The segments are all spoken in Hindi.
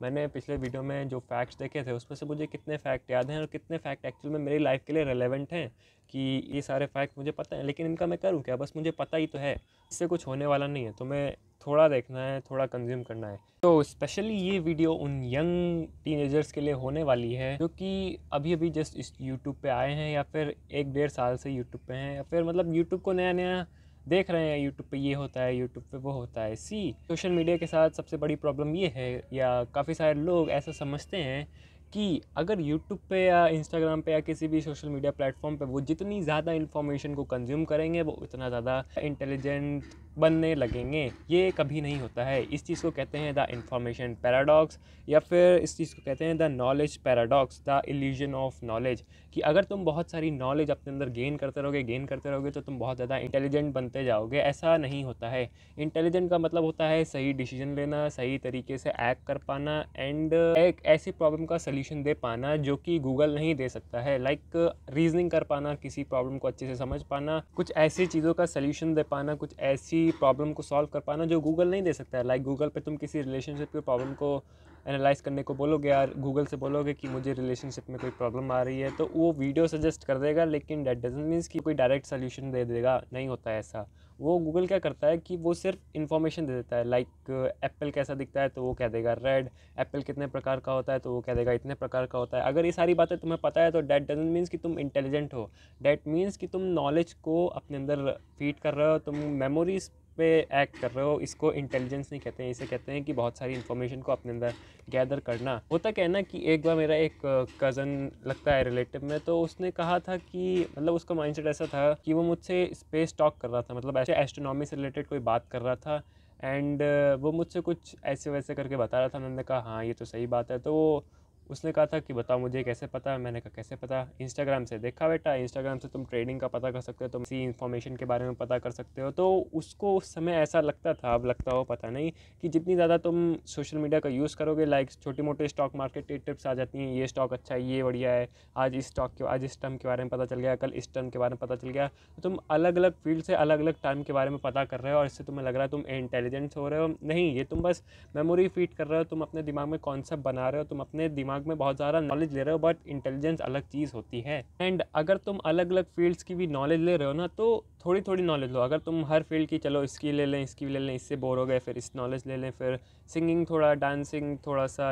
मैंने पिछले वीडियो में जो फैक्ट्स देखे थे उसमें से मुझे कितने फैक्ट याद हैं और कितने फैक्ट एक्चुअल में मेरी लाइफ के लिए रेलेवेंट हैं कि ये सारे फैक्ट मुझे पता है, लेकिन इनका मैं करूँ क्या? बस मुझे पता ही तो है, इससे कुछ होने वाला नहीं है। तो मैं थोड़ा देखना है, थोड़ा कंज्यूम करना है। तो स्पेशली ये वीडियो उन यंग टीनेजर्स के लिए होने वाली है जो कि अभी अभी जस्ट इस यूट्यूब पे आए हैं, या फिर 1-1.5 साल से यूट्यूब पे हैं, या फिर मतलब यूट्यूब को नया नया देख रहे हैं। यूट्यूब पे ये होता है, यूट्यूब पे वो होता है। सोशल मीडिया के साथ सबसे बड़ी प्रॉब्लम ये है, या काफ़ी सारे लोग ऐसा समझते हैं कि अगर यूट्यूब पे या इंस्टाग्राम पे या किसी भी सोशल मीडिया प्लेटफॉर्म पे वो जितनी ज़्यादा इन्फॉर्मेशन को कंज्यूम करेंगे वो उतना ज़्यादा इंटेलिजेंट बनने लगेंगे। ये कभी नहीं होता है। इस चीज़ को कहते हैं द इंफॉर्मेशन पैराडॉक्स, या फिर इस चीज़ को कहते हैं the knowledge paradox, the illusion of knowledge. कि अगर तुम बहुत सारी नॉलेज अपने अंदर गेन करते रहोगे तो तुम बहुत ज़्यादा इंटेलिजेंट बनते जाओगे। ऐसा नहीं होता है। इंटेलिजेंट का मतलब होता है सही डिसीजन लेना, सही तरीके से एक्ट कर पाना, एंड एक ऐसी प्रॉब्लम का सल्यूशन दे पाना जो कि गूगल नहीं दे सकता है। लाइक रीजनिंग कर पाना, किसी प्रॉब्लम को अच्छे से समझ पाना, कुछ ऐसी चीज़ों का सल्यूशन दे पाना, कुछ ऐसी प्रॉब्लम को सॉल्व कर पाना जो गूगल नहीं दे सकता है। लाइक गूगल पे तुम किसी रिलेशनशिप के प्रॉब्लम को एनालाइज करने को बोलोगे, यार गूगल से बोलोगे कि मुझे रिलेशनशिप में कोई प्रॉब्लम आ रही है, तो वो वीडियो सजेस्ट कर देगा, लेकिन दैट डजंट मीन्स कि कोई डायरेक्ट सोल्यूशन दे देगा। नहीं होता है ऐसा। वो गूगल क्या करता है कि वो सिर्फ इन्फॉर्मेशन दे देता है। लाइक एप्पल कैसा दिखता है तो वो कह देगा रेड, एप्पल कितने प्रकार का होता है तो वो कह देगा इतने प्रकार का होता है। अगर ये सारी बातें तुम्हें पता है तो दैट डजंट मीन्स कि तुम इंटेलिजेंट हो। दैट मीन्स कि तुम नॉलेज को अपने अंदर फीड कर रहे हो, तुम मेमोरीज पे एक्ट कर रहे हो। इसको इंटेलिजेंस नहीं कहते हैं, इसे कहते हैं कि बहुत सारी इन्फॉर्मेशन को अपने अंदर गैदर करना। होता क्या है ना कि एक बार मेरा एक कज़न लगता है रिलेटिव में, तो उसने कहा था कि मतलब उसका माइंडसेट ऐसा था कि वो मुझसे स्पेस टॉक कर रहा था, मतलब ऐसे एस्ट्रोनॉमी से रिलेटेड कोई बात कर रहा था। एंड वो मुझसे कुछ ऐसे वैसे करके बता रहा था। मैंने कहा हाँ ये तो सही बात है। तो उसने कहा था कि बताओ मुझे कैसे पता। मैंने कहा कैसे पता? इंस्टाग्राम से देखा बेटा, इंस्टाग्राम से तुम ट्रेडिंग का पता कर सकते हो, तुम इसी इन्फॉर्मेशन के बारे में पता कर सकते हो। तो उसको उस समय ऐसा लगता था, अब लगता हो पता नहीं, कि जितनी ज़्यादा तुम सोशल मीडिया का यूज़ करोगे, लाइक छोटी मोटे स्टॉक मार्केट टिप्स आ जाती हैं, ये स्टॉक अच्छा है, ये बढ़िया है, आज इस टर्म के बारे में पता चल गया, कल इस टर्म के बारे में पता चल गया। तो तुम अलग अलग फील्ड से अलग अलग टर्म के बारे में पता कर रहे हो, और इससे तुम्हें लग रहा है तुम इंटेलिजेंट हो रहे हो। नहीं, ये तुम बस मेमोरी फीड कर रहे हो, तुम अपने दिमाग में कॉन्सेप्ट बना रहे हो, तुम अपने दिमाग में बहुत ज़्यादा नॉलेज ले रहे हो। बट इंटेलिजेंस अलग चीज़ होती है। एंड अगर तुम अलग अलग फील्ड्स की भी नॉलेज ले रहे हो ना, तो थोड़ी थोड़ी नॉलेज लो। अगर तुम हर फील्ड की, चलो इसकी ले लें, इसकी ले लें, इससे बोर हो गए, फिर इस नॉलेज ले लें, फिर सिंगिंग थोड़ा, डांसिंग थोड़ा सा,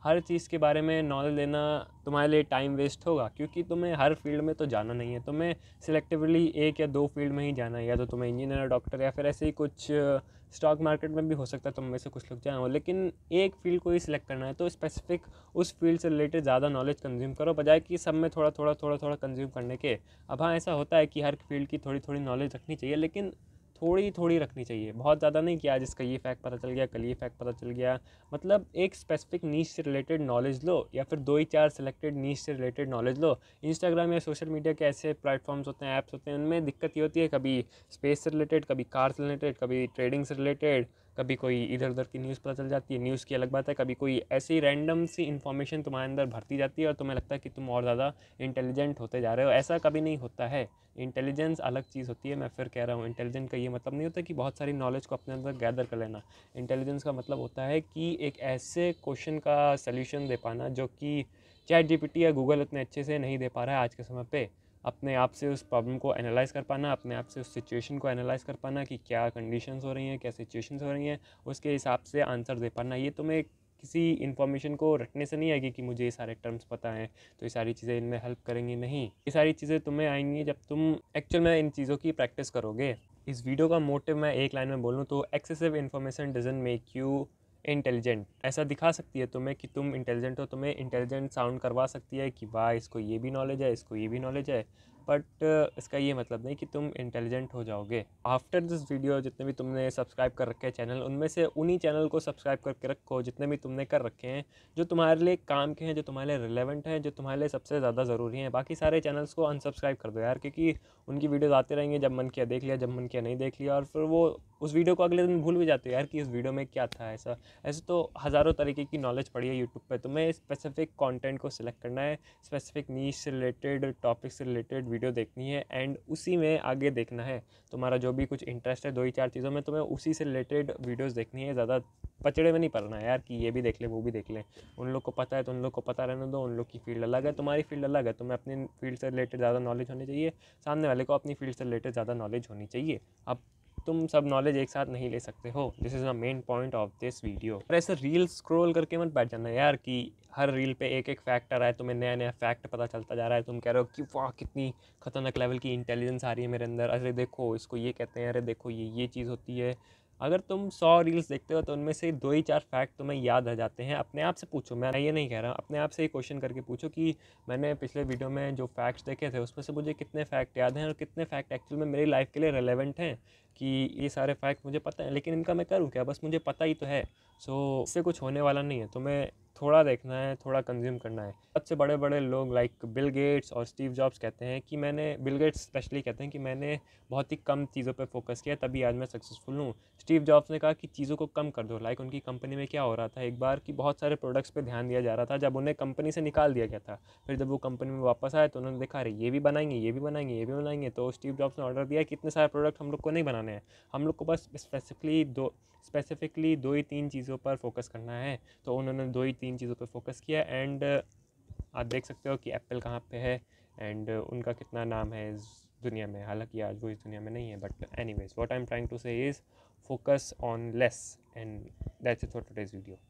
हर चीज़ के बारे में नॉलेज लेना तुम्हारे लिए टाइम वेस्ट होगा, क्योंकि तुम्हें हर फील्ड में तो जाना नहीं है। तुम्हें सिलेक्टिवली 1 या 2 फील्ड में ही जाना है, या तो तुम्हें इंजीनियर, डॉक्टर, या फिर ऐसे ही कुछ स्टॉक मार्केट में भी हो सकता है तुम में से कुछ लोग जाओ। लेकिन एक फील्ड को ही सिलेक्ट करना है तो स्पेसिफिक उस फील्ड से रिलेटेड ज़्यादा नॉलेज कंज्यूम करो, बजाय कि सब में थोड़ा थोड़ा थोड़ा थोड़ा कंज्यूम करने के। अब हाँ, ऐसा होता है कि हर फील्ड की थोड़ी थोड़ी नॉलेज रखनी चाहिए, लेकिन थोड़ी थोड़ी रखनी चाहिए, बहुत ज़्यादा नहीं कि आज इसका ये फैक्ट पता चल गया, कल ये फैक्ट पता चल गया। मतलब एक स्पेसिफिक नीश से रिलेटेड नॉलेज लो, या फिर 2 ही 4 सिलेक्टेड नीश से रिलेटेड नॉलेज लो। इंस्टाग्राम या सोशल मीडिया के ऐसे प्लेटफॉर्म्स होते हैं, ऐप्स होते हैं, उनमें दिक्कत ये होती है, कभी स्पेस से रिलेटेड, कभी कार से रिलेटेड, कभी ट्रेडिंग से रिलेटेड, कभी कोई इधर उधर की न्यूज़ पता चल जाती है। न्यूज़ की अलग बात है, कभी कोई ऐसी रैंडम सी इन्फॉर्मेशन तुम्हारे अंदर भरती जाती है और तुम्हें लगता है कि तुम और ज़्यादा इंटेलिजेंट होते जा रहे हो। ऐसा कभी नहीं होता है। इंटेलिजेंस अलग चीज़ होती है। मैं फिर कह रहा हूँ, इंटेलिजेंट का ये मतलब नहीं होता कि बहुत सारी नॉलेज को अपने अंदर गैदर कर लेना। इंटेलिजेंस का मतलब होता है कि एक ऐसे क्वेश्चन का सल्यूशन दे पाना जो कि चैट जीपीटी या गूगल उतने अच्छे से नहीं दे पा रहा है आज के समय पे। अपने आप से उस प्रॉब्लम को एनालाइज़ कर पाना, अपने आप से उस सिचुएशन को एनालाइज़ कर पाना कि क्या कंडीशंस हो रही हैं, क्या सिचुएशंस हो रही हैं, उसके हिसाब से आंसर दे पाना। ये तुम्हें किसी इन्फॉर्मेशन को रटने से नहीं आएगी कि मुझे ये सारे टर्म्स पता हैं तो ये सारी चीज़ें इनमें हेल्प करेंगी। नहीं, ये सारी चीज़ें तुम्हें आएंगी जब तुम एक्चुअल में इन चीज़ों की प्रैक्टिस करोगे। इस वीडियो का मोटिव मैं एक लाइन में बोलूँ तो excessive information doesn't make you intelligent. ऐसा दिखा सकती है तुम्हें कि तुम इंटेलिजेंट हो, तुम्हें इंटेलिजेंट साउंड करवा सकती है कि वाह इसको ये भी नॉलेज है, इसको ये भी नॉलेज है, बट इसका ये मतलब नहीं कि तुम इंटेलिजेंट हो जाओगे। आफ्टर दिस वीडियो जितने भी तुमने सब्सक्राइब कर रखे हैं चैनल, उनमें से उन्हीं चैनल को सब्सक्राइब करके रखो जितने भी तुमने कर रखे हैं, जो तुम्हारे लिए काम के हैं, जो तुम्हारे लिए रिलेवेंट हैं, जो तुम्हारे लिए सबसे ज़्यादा ज़रूरी हैं। बाकी सारे चैनल्स को अनसब्सक्राइब कर दो यार, क्योंकि उनकी वीडियोज़ आते रहेंगे, जब मन किया देख लिया, जब मन किया नहीं देख लिया, और फिर वो उस वीडियो को अगले दिन भूल भी जाते हो यार कि इस वीडियो में क्या था। ऐसा ऐसे तो हज़ारों तरीके की नॉलेज पड़ी है यूट्यूब पे। तुम्हें स्पेसिफिक कंटेंट को सिलेक्ट करना है, स्पेसिफिक नीश से रिलेटेड, टॉपिक से रिलेटेड वीडियो देखनी है एंड उसी में आगे देखना है। तुम्हारा जो भी कुछ इंटरेस्ट है 2 ही 4 चीज़ों में, तुम्हें उसी से रिलेटेड वीडियोस देखनी है। ज़्यादा पचड़े में नहीं पड़ना है यार कि ये भी देख ले वो भी देख ले। उन लोग को पता है तो उन लोग को पता रहने दो, उन लोग की फील्ड अलग है, तुम्हारी फील्ड अलग है। तुम्हें अपनी फील्ड से रिलेटेड ज़्यादा नॉलेज होनी चाहिए, सामने वाले को अपनी फील्ड से रिलेटेड ज़्यादा नॉलेज होनी चाहिए। अब तुम सब नॉलेज एक साथ नहीं ले सकते हो। This is the main point of this video. और ऐसे रील स्क्रॉल करके मत बैठ जाना यार कि हर रील पे एक एक फैक्ट आ रहा है, तुम्हें नया नया फैक्ट पता चलता जा रहा है, तुम कह रहे हो कि वाह कितनी खतरनाक लेवल की इंटेलिजेंस आ रही है मेरे अंदर, अरे देखो इसको ये कहते हैं, अरे देखो ये चीज़ होती है। अगर तुम 100 रील्स देखते हो तो उनमें से 2 ही 4 फैक्ट तुम्हें याद आ जाते हैं। अपने आप से पूछो, मैं ये नहीं कह रहा, अपने आप से ही क्वेश्चन करके पूछो कि मैंने पिछले वीडियो में जो फैक्ट्स देखे थे उसमें से मुझे कितने फैक्ट याद हैं और कितने फैक्ट एक्चुअल में मेरी लाइफ के लिए रेलेवेंट हैं। कि ये सारे फैक्ट मुझे पता है लेकिन इनका मैं करूँ क्या, बस मुझे पता ही तो है। सो इससे कुछ होने वाला नहीं है। तुम्हें थोड़ा देखना है, थोड़ा कंज्यूम करना है। सबसे बड़े बड़े लोग लाइक बिल गेट्स और स्टीव जॉब्स कहते हैं कि बिल गेट्स स्पेशली कहते हैं कि मैंने बहुत ही कम चीज़ों पे फोकस किया तभी आज मैं सक्सेसफुल हूँ। स्टीव जॉब्स ने कहा कि चीज़ों को कम कर दो। लाइक उनकी कंपनी में क्या हो रहा था एक बार कि बहुत सारे प्रोडक्ट्स पे ध्यान दिया जा रहा था जब उन्हें कंपनी से निकाल दिया गया था। फिर जब वो कंपनी में वापस आए तो उन्होंने देखा अरे ये भी बनाएंगे, ये भी बनाएंगे, ये भी बनाएंगे। तो स्टीव जॉब्स ने ऑर्डर दिया कि इतने सारे प्रोडक्ट हम लोग को नहीं बनाने हैं, हम लोग को बस स्पेसिफिकली 2 ही 3 चीज़ों पर फोकस करना है। तो उन्होंने 2 ही 3 चीज़ों पर फोकस किया एंड आप देख सकते हो कि एप्पल कहाँ पे है एंड उनका कितना नाम है इस दुनिया में। हालांकि आज वो इस दुनिया में नहीं है, but anyways what I am trying to say is focus on less and that's it for today's video.